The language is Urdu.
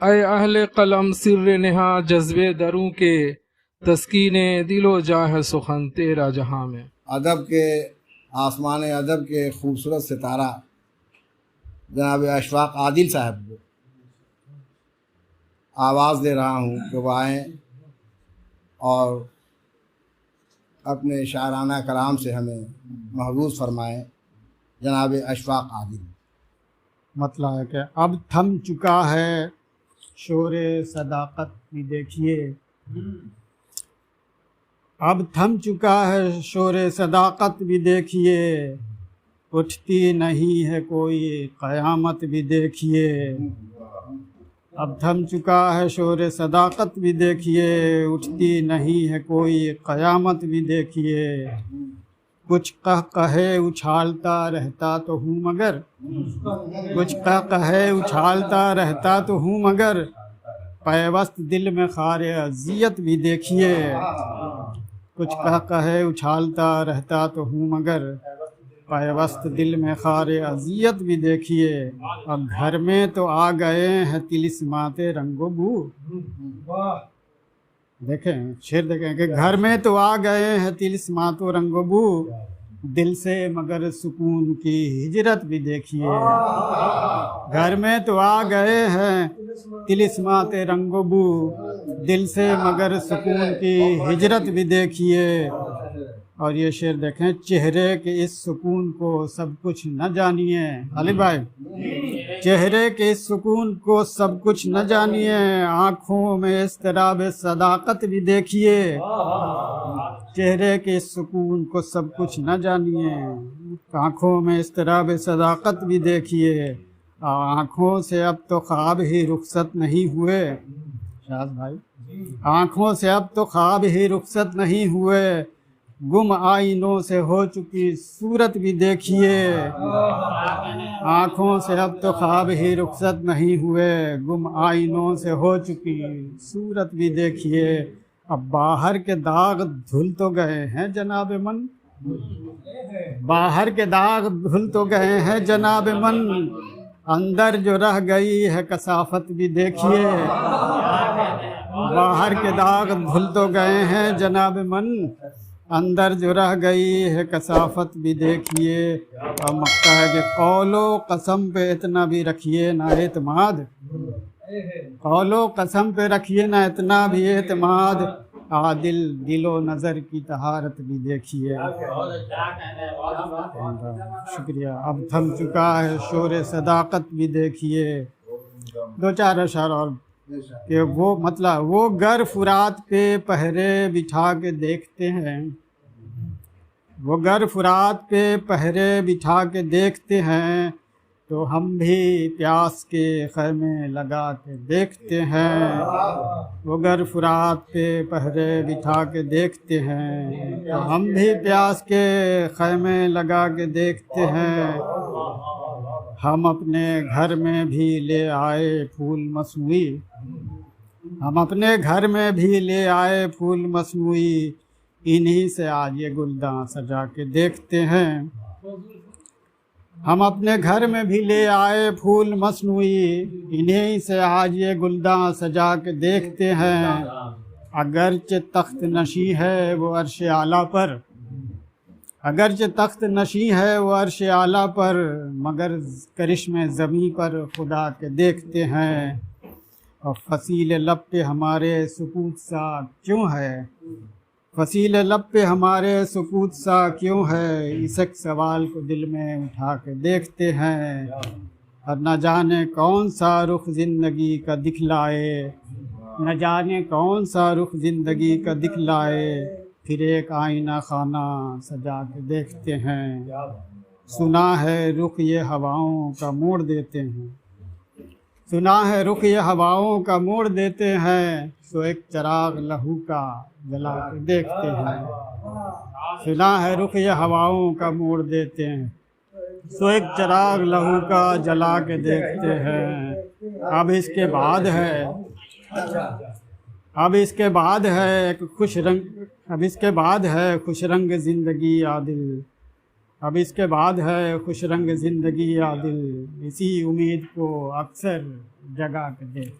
اے اہل قلم سر نہا جذبے دروں کے، تسکین دل و جاہ سخن تیرا جہاں میں۔ ادب کے آسمان ادب کے خوبصورت ستارہ جناب اشفاق عادل صاحب کو آواز دے رہا ہوں کہ وہ آئیں اور اپنے شاعرانہ کلام سے ہمیں محظوظ فرمائیں۔ جناب اشفاق عادل۔ مطلب ہے کہ اب تھم چکا ہے شور صداقت بھی دیکھیے، اب تھم چکا ہے شور صداقت بھی دیکھیے، اٹھتی نہیں ہے کوئی قیامت بھی دیکھیے۔ اب تھم چکا ہے شور صداقت بھی دیکھیے، اٹھتی نہیں ہے کوئی قیامت بھی دیکھیے۔ کچھ کہے اچھالتا رہتا تو ہوں مگر، کچھ کہے اچھالتا رہتا تو ہوں مگر، پیوست دل میں خار اذیت بھی دیکھیے۔ کچھ کہے اچھالتا رہتا تو ہوں مگر، پیوست دل میں خار اذیت بھی دیکھیے۔ اور گھر میں تو آ گئے ہیں طلسمات رنگ و بو، دیکھیں شعر دیکھیں کہ گھر میں تو آ گئے ہیں طلسمات و رنگ و بو، دل سے مگر سکون کی ہجرت بھی دیکھیے۔ گھر میں تو آ گئے ہیں طلسمات رنگ و بو، دل سے مگر سکون کی ہجرت بھی دیکھیے۔ اور یہ شعر دیکھیں، چہرے کے اس سکون کو سب کچھ نہ جانیے، علی بھائی، چہرے کے اس سکون کو سب کچھ نہ جانیے، آنکھوں میں اضطراب صداقت بھی دیکھیے۔ چہرے کے اس سکون کو سب کچھ نہ جانیے، آنکھوں میں اضطراب صداقت بھی دیکھیے۔ آنکھوں سے اب تو خواب ہی رخصت نہیں ہوئے، شاذ بھائی، آنکھوں سے اب تو خواب ہی رخصت نہیں ہوئے، گم آئینوں سے ہو چکی صورت بھی دیکھیے۔ آنکھوں سے اب تو خواب ہی رخصت نہیں ہوئے، گم آئینوں سے ہو چکی صورت بھی دیکھیے۔ اب باہر کے داغ دھل تو گئے ہیں جناب من، باہر کے داغ دھل تو گئے ہیں جناب من، اندر جو رہ گئی ہے کثافت بھی دیکھیے۔ باہر کے داغ دھل تو گئے ہیں جناب من، اندر جو رہ گئی ہے کثافت بھی دیکھیے۔ اور مکتا ہے کہ قول و قسم پہ اتنا بھی رکھیے نہ اعتماد، قول و قسم پہ رکھیے نہ اتنا بھی اعتماد، عادل دل و نظر کی طہارت بھی دیکھیے۔ شکریہ۔ اب تھم چکا ہے شور صداقت بھی دیکھیے۔ دو چار اشعار اور کہ وہ مطلب وہ گر فرات پہ پہرے بٹھا کے دیکھتے ہیں، وہ گر فرات پہ پہرے بٹھا کے دیکھتے ہیں، تو ہم بھی پیاس کے خیمے لگا کے دیکھتے ہیں۔ وہ گر فرات پہ پہرے بٹھا کے دیکھتے ہیں، تو ہم بھی پیاس کے خیمے لگا کے دیکھتے ہیں۔ ہم اپنے گھر میں بھی لے آئے پھول مصنوعی، ہم اپنے گھر میں بھی لے آئے پھول مصنوعی، انہی سے آج یہ گلداں سجا کے دیکھتے ہیں۔ ہم اپنے گھر میں بھی لے آئے پھول مصنوعی، انہی سے آج یہ گلداں سجا کے دیکھتے ہیں۔ اگرچہ تخت نشی ہے وہ عرش اعلیٰ پر، اگرچہ تخت نشی ہے وہ عرش اعلیٰ پر، مگر کرشمے زمیں پر خدا کے دیکھتے ہیں۔ اور فصیل لب پہ ہمارے سکوت سا کیوں ہے، فصیل لب پہ ہمارے سکوت سا کیوں ہے، اس ایک سوال کو دل میں اٹھا کے دیکھتے ہیں۔ اور نہ جانے کون سا رخ زندگی کا دکھلائے، نہ جانے کون سا رخ زندگی کا دکھلائے، پھر ایک آئینہ خانہ سجا کے دیکھتے ہیں۔ سنا ہے رخ یہ ہواؤں کا موڑ دیتے ہیں، سنا ہے رخ یہ ہواؤں کا موڑ دیتے ہیں، سو ایک چراغ لہو کا جلا کے دیکھتے ہیں۔ سنا ہے رخ یہ ہواؤں کا موڑ دیتے ہیں، سو ایک چراغ لہو کا جلا کے دیکھتے ہیں۔ اب اس کے بعد ہے، اب اس کے بعد ہے ایک خوش رنگ، اب اس کے بعد ہے خوش رنگ زندگی عادل، اب اس کے بعد ہے خوش رنگ زندگی یا دل، اسی امید کو اکثر جگا کے دیکھ.